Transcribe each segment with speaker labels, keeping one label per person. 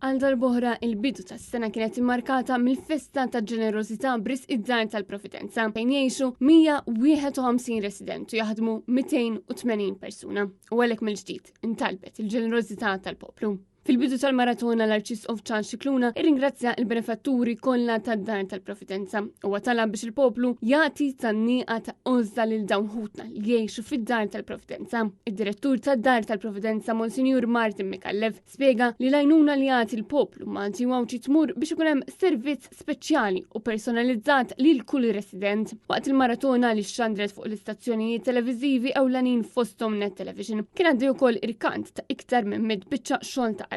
Speaker 1: Għal darbohra il-bidu tas-sena kienet immarkata mill-festa ta' ġenerożità bris id-dar tal-Providenza fejn jgħixu 151 resident u jaħdmu 280 persuna. U għalhekk mill-ġdid intalbet il-ġenerożità tal-poplu. Fil-bidu tal-maratona l-Arċisqof Ċarl Xikluna irringrazzja il-benefatturi kollha tad-dar tal-Providenza u talab biex il-poplu jagħti tan-nieqa ta' għożda lil dawn ħutna li jgħixu fid-dar tal-Providenza. Id-direttur tad-dar tal-Providenza Monsinjur Martin Mikallev spjega li l-għajnuna li jagħti l-poplu Malti wawċi tmur biex ikun hemm servizz speċjali u personalizzat lil kull resident. Waqt il-maratona li xandret fuq l-istazzjonijiet televiżivi ewlenin fosthom Net Television kien għaddi wkoll irkant ta' iktar minn biċċa xogħol ta'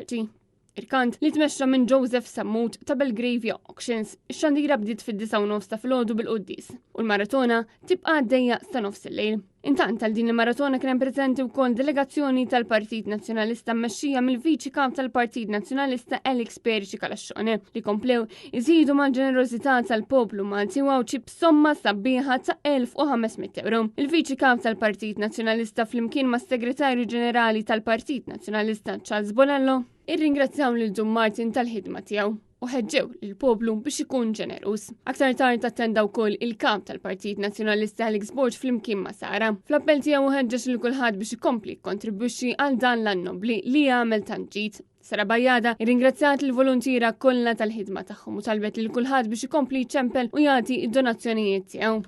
Speaker 1: irkant li tmexxa minn Joseph Sammut ta' Belgravia Auctions. Ix-xandira bdiet fid-9:30 ta' filgħodu bil-qudies u l-maratona tibqa' għaddejja sa nofs il-lejl. Intant tal din il-maratona kien hemm preżenti wkoll delegazzjoni tal-Partit Nazzjonalista mmexxija mill-Viċi Kap tal-Partit Nazzjonalista Elix Perici Kalaxxone li komplew iżidu mal-ġenerożità tal-poplu Malti wawċi b'somma sabiħa ta' €1,500. Il-Viċi Kap tal-Partit Nazzjonalista flimkien mas-Segretarju Ġenerali tal-Partit Nazzjonalista Charles Bonello irringrazzjaw lil Dun Martin tal-ħidma tiegħu u ħeġġew lill-poplu biex ikun ġenerus. Aktar tard attenda wkoll il-kap tal-Partit Nazzjonalista Alex Borg flimkien ma' Sara. Fl-appell tiegħu ħeġġeġ lil kulħadd biex ikompli jikkontribwixxi għal dan l-annobli li jagħmel tanġid. Sara Bajjada irringrazzjat il-volontira kollha tal-ħidma tagħhom u talbet lil kulħadd biex ikompli jċempel u jagħti id-donazzjonijiet tiegħu.